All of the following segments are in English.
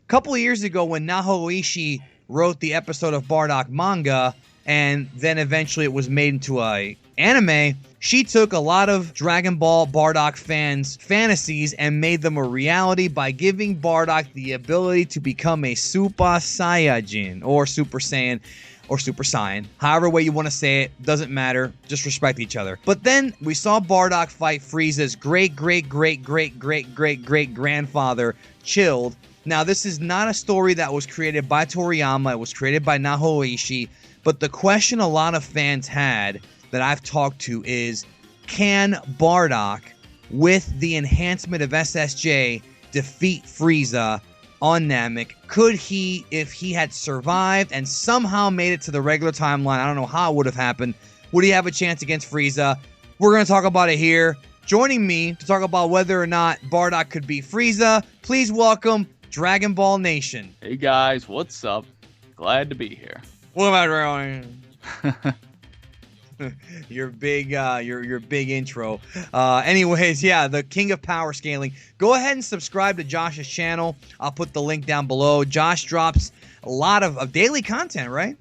couple of years ago when Ooishi wrote the episode of Bardock manga, and then eventually it was made into a anime, she took a lot of Dragon Ball Bardock fans' fantasies and made them a reality by giving Bardock the ability to become a Super Saiyajin, or Super Saiyan, or Super Saiyan. However way you want to say it, doesn't matter. Just respect each other. But then we saw Bardock fight Frieza's great-great-great-great-great-great-great-grandfather, Chilled. Now, this is not a story that was created by Toriyama. It was created by Ooishi. But the question a lot of fans had that I've talked to is, can Bardock, with the enhancement of SSJ, defeat Frieza on Namek? Could he, if he had survived and somehow made it to the regular timeline, I don't know how it would have happened, would he have a chance against Frieza? We're going to talk about it here. Joining me to talk about whether or not Bardock could beat Frieza, please welcome Dragon Ball Nation. Hey guys, what's up? Glad to be here. What about your big intro. Anyways, yeah, the king of power scaling. Go ahead and subscribe to Josh's channel. I'll put the link down below. Josh drops a lot of daily content, right?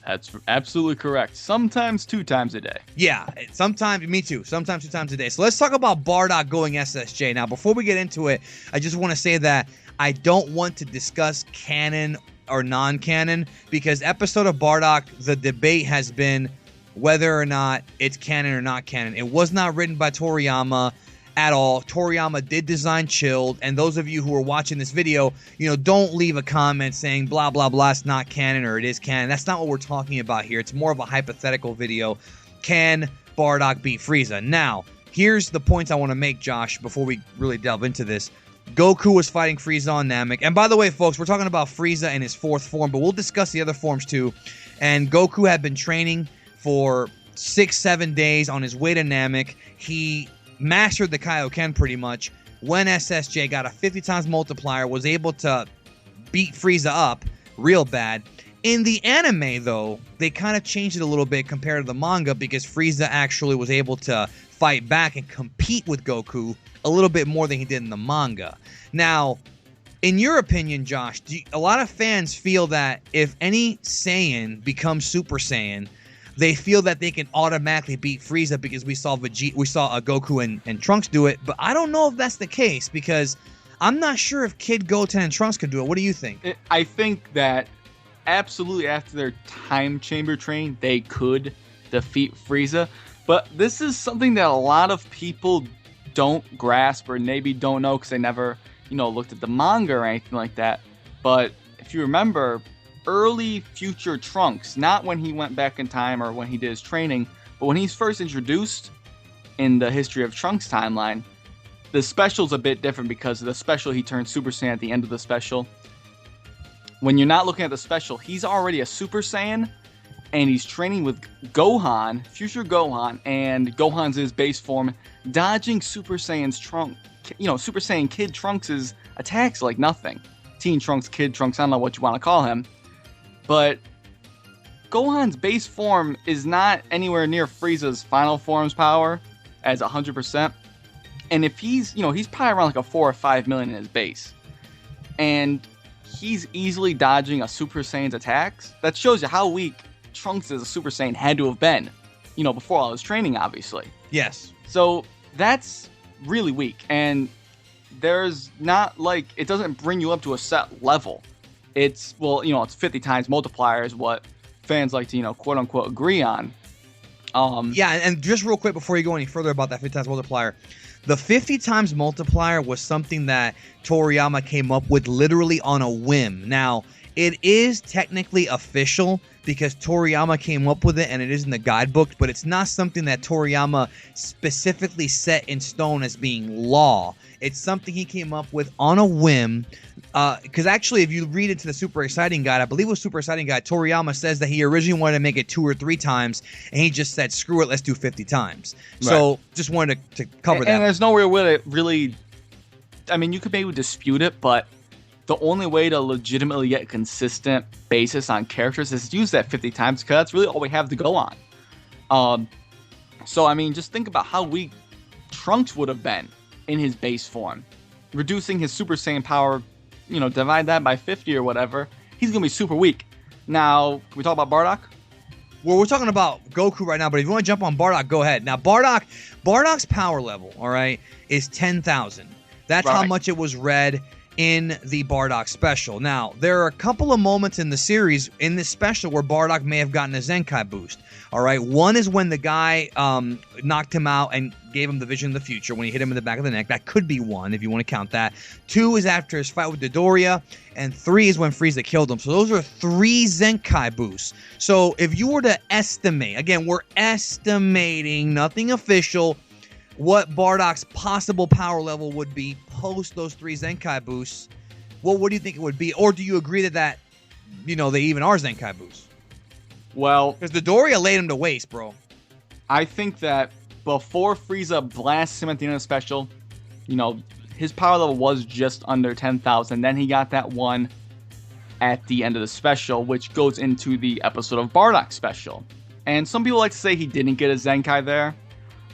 That's absolutely correct. Sometimes 2 times a day. Yeah, sometimes, me too. Sometimes 2 times a day. So let's talk about Bardock going SSJ. Now, before we get into it, I just want to say that I don't want to discuss canon or non-canon, because episode of Bardock, the debate has been whether or not it's canon or not canon. It was not written by Toriyama at all. Toriyama did design Chilled, and those of you who are watching this video, don't leave a comment saying blah blah blah, it's not canon or it is canon. That's not what we're talking about here. It's more of a hypothetical video. Can Bardock beat Frieza? Now, here's the points I want to make, Josh, before we really delve into this. Goku was fighting Frieza on Namek. And by the way, folks, we're talking about Frieza in his 4th form, but we'll discuss the other forms too. And Goku had been training for 6-7 days on his way to Namek. He mastered the Kaioken pretty much. When SSJ got a 50 times multiplier, was able to beat Frieza up real bad. In the anime, though, they kind of changed it a little bit compared to the manga, because Frieza actually was able to fight back and compete with Goku a little bit more than he did in the manga. Now, in your opinion, Josh, a lot of fans feel that if any Saiyan becomes Super Saiyan, they feel that they can automatically beat Frieza, because we saw Goku and Trunks do it. But I don't know if that's the case, because I'm not sure if Kid Goten and Trunks could do it. What do you think? I think that absolutely after their time chamber train, they could defeat Frieza. But this is something that a lot of people don't grasp, or maybe don't know because they never, looked at the manga or anything like that. But if you remember, early future Trunks, not when he went back in time or when he did his training, but when he's first introduced in the history of Trunks timeline, the special's a bit different, because of the special he turns Super Saiyan at the end of the special. When you're not looking at the special, he's already a Super Saiyan, and he's training with Gohan, future Gohan, and Gohan's his base form, dodging Super Saiyan's Super Saiyan Kid Trunks' attacks like nothing. Teen Trunks, Kid Trunks, I don't know what you want to call him. But Gohan's base form is not anywhere near Frieza's final form's power as 100%. And if he's probably around like a 4 or 5 million in his base. And he's easily dodging a Super Saiyan's attacks. That shows you how weak Trunks as a Super Saiyan had to have been, before all his training, obviously. Yes. So that's really weak. And there's not it doesn't bring you up to a set level. It's, it's 50 times multiplier is what fans like to, quote unquote agree on. Yeah, and just real quick before you go any further about that 50 times multiplier, the 50 times multiplier was something that Toriyama came up with literally on a whim. Now, it is technically official because Toriyama came up with it and it is in the guidebook, but it's not something that Toriyama specifically set in stone as being law. It's something he came up with on a whim. Because actually, if you read into the Super Exciting Guide, I believe it was Super Exciting Guide, Toriyama says that he originally wanted to make it 2 or 3 times, and he just said, screw it, let's do 50 times. Right. So just wanted to cover that. And there's nowhere where it really, you could maybe dispute it, but the only way to legitimately get a consistent basis on characters is to use that 50 times, because that's really all we have to go on. So, just think about how weak Trunks would have been in his base form. Reducing his Super Saiyan power divide that by 50 or whatever, he's going to be super weak. Now, can we talk about Bardock? Well, we're talking about Goku right now, but if you want to jump on Bardock, go ahead. Now, Bardock's power level, all right, is 10,000. That's how much it was read in the Bardock special. Now, there are a couple of moments in the series, in this special, where Bardock may have gotten a Zenkai boost. All right, one is when the guy knocked him out and gave him the vision of the future when he hit him in the back of the neck. That could be one, if you want to count that. 2 is after his fight with Dodoria, and 3 is when Frieza killed him. So those are 3 Zenkai boosts. So if you were to estimate, again, we're estimating, nothing official, what Bardock's possible power level would be post those 3 Zenkai boosts, what do you think it would be? Or do you agree that they even are Zenkai boosts? Well, because Dodoria laid him to waste, bro. I think that before Frieza blasts him at the end of the special, his power level was just under 10,000. Then he got that one at the end of the special, which goes into the episode of Bardock special. And some people like to say he didn't get a Zenkai there.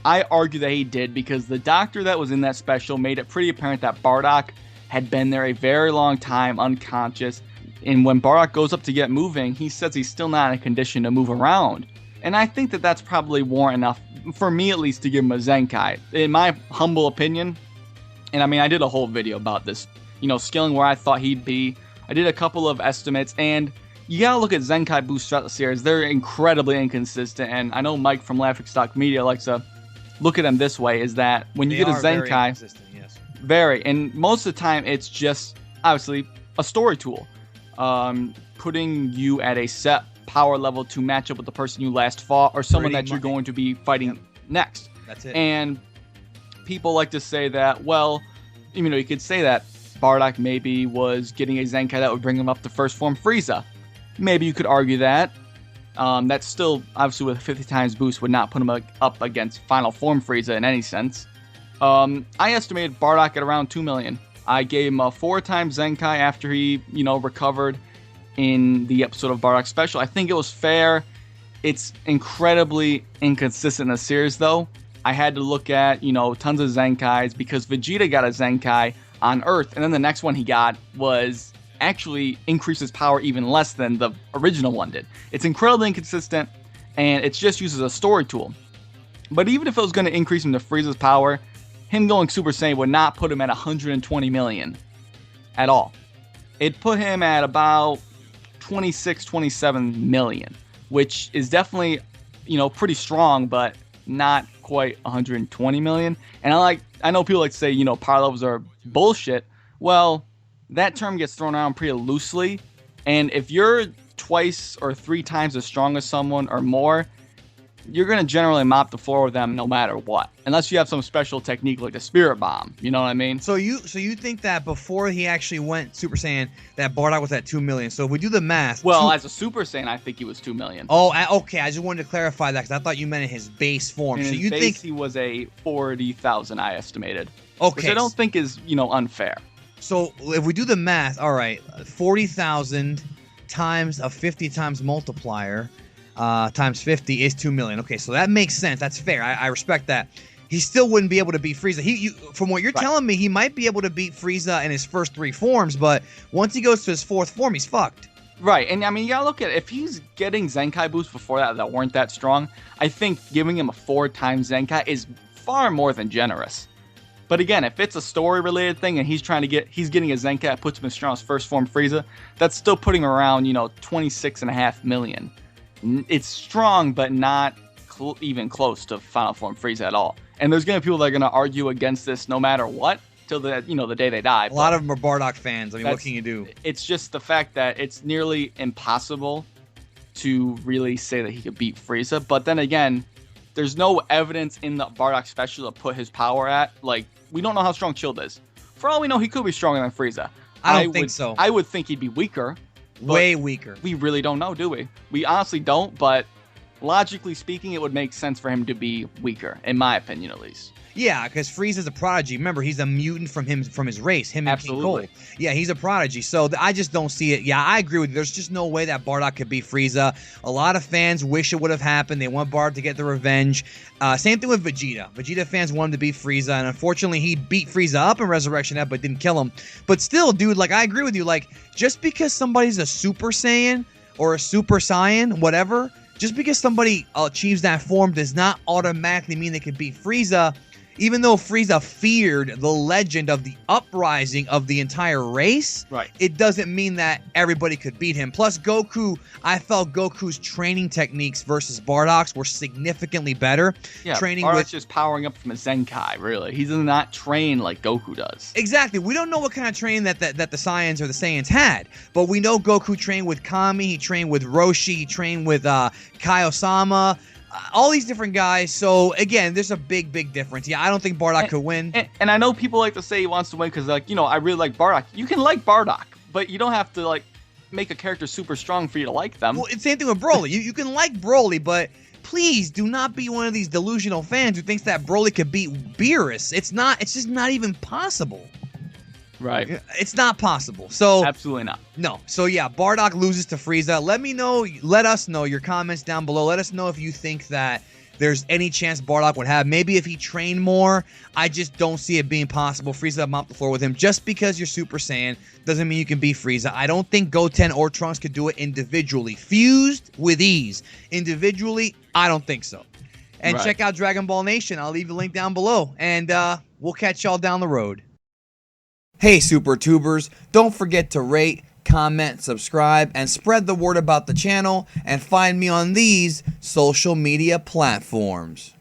I argue that he did, because the doctor that was in that special made it pretty apparent that Bardock had been there a very long time unconscious. And when Bardock goes up to get moving, he says he's still not in a condition to move around. And I think that that's probably warrant enough, for me at least, to give him a Zenkai. In my humble opinion, and I mean, I did a whole video about this, scaling where I thought he'd be. I did a couple of estimates, and you gotta look at Zenkai boosts throughout the series. They're incredibly inconsistent, and I know Mike from LaughingStock Media likes to look at them this way, is that when you get a Zenkai, very, and most of the time it's just, obviously, a story tool. Putting you at a set power level to match up with the person you last fought, or someone that you're going to be fighting next. That's it. And people like to say that, well, you could say that Bardock maybe was getting a Zenkai that would bring him up to first form Frieza. Maybe you could argue that. That's still, obviously, with a 50 times boost, would not put him up against final form Frieza in any sense. I estimated Bardock at around 2 million. I gave him a 4 times Zenkai after he, recovered in the episode of Bardock special. I think it was fair. It's incredibly inconsistent in the series, though. I had to look at, tons of Zenkais, because Vegeta got a Zenkai on Earth, and then the next one he got was actually increased his power even less than the original one did. It's incredibly inconsistent, and it's just used as a story tool. But even if it was going to increase him to Frieza's power, him going Super Saiyan would not put him at 120 million at all. It put him at about 26, 27 million, which is definitely, pretty strong, but not quite 120 million. And I know people like to say, power levels are bullshit. Well, that term gets thrown around pretty loosely. And if you're twice or 3 times as strong as someone or more, you're going to generally mop the floor with them no matter what. Unless you have some special technique like the Spirit Bomb. You know what I mean? So you think that before he actually went Super Saiyan, that Bardock was at 2 million. So if we do the math... Well, as a Super Saiyan, I think he was 2 million. Oh, okay. I just wanted to clarify that, because I thought you meant in his base form. So you think he was a 40,000, I estimated. Okay. Which I don't think is, unfair. So if we do the math, all right, 40,000 times a 50 times multiplier... times 50 is 2 million. Okay, so that makes sense. That's fair. I respect that. He still wouldn't be able to beat Frieza. From what you're telling me, he might be able to beat Frieza in his first 3 forms, but once he goes to his 4th form, he's fucked. Right, and I mean, you gotta look at it. If he's getting Zenkai boosts before that weren't that strong, I think giving him a 4 times Zenkai is far more than generous. But again, if it's a story-related thing and he's getting a Zenkai that puts him as strong as first form Frieza, that's still putting him around, 26.5 million. It's strong, but not even close to Final Form Frieza at all. And there's going to be people that are going to argue against this no matter what, till the day they die. A lot of them are Bardock fans. I mean, what can you do? It's just the fact that it's nearly impossible to really say that he could beat Frieza. But then again, there's no evidence in the Bardock special to put his power at. Like, we don't know how strong Chilled is. For all we know, he could be stronger than Frieza. I don't think so. I would think he'd be weaker. Way weaker. We really don't know, do we? We honestly don't, but logically speaking, it would make sense for him to be weaker, in my opinion at least. Yeah, because Frieza's a prodigy. Remember, he's a mutant from his race, him and Absolutely. King Cole. Yeah, he's a prodigy. So I just don't see it. Yeah, I agree with you. There's just no way that Bardock could beat Frieza. A lot of fans wish it would have happened. They want Bardock to get the revenge. Same thing with Vegeta. Vegeta fans wanted to beat Frieza, and unfortunately, he beat Frieza up in Resurrection F, but didn't kill him. But still, dude, like, I agree with you. Like, just because somebody's a Super Saiyan or a Super Saiyan, whatever, just because somebody achieves that form does not automatically mean they can beat Frieza. Even though Frieza feared the legend of the uprising of the entire race, right, it doesn't mean that everybody could beat him. Plus, Goku, I felt Goku's training techniques versus Bardock's were significantly better. Yeah, training Bardock's with just powering up from a Zenkai, really. He does not train like Goku does. Exactly. We don't know what kind of training that the Saiyans or the Saiyans had, but we know Goku trained with Kami, he trained with Roshi, he trained with Kaiosama. All these different guys. So, again, there's a big, big difference. Yeah, I don't think Bardock could win. And I know people like to say he wants to win because, like, you know, I really like Bardock. You can like Bardock, but you don't have to, like, make a character super strong for you to like them. Well, it's the same thing with Broly. You can like Broly, but please do not be one of these delusional fans who thinks that Broly could beat Beerus. It's just not even possible. Right. It's not possible. So absolutely not. No. So yeah, Bardock loses to Frieza. Let us know your comments down below. Let us know if you think that there's any chance Bardock would have. Maybe if he trained more. I just don't see it being possible. Frieza mop the floor with him. Just because you're Super Saiyan doesn't mean you can beat Frieza. I don't think Goten or Trunks could do it individually. Fused with ease. Individually, I don't think so. And check out Dragon Ball Nation. I'll leave the link down below. And we'll catch y'all down the road. Hey, Super Tubers, don't forget to rate, comment, subscribe, and spread the word about the channel, and find me on these social media platforms.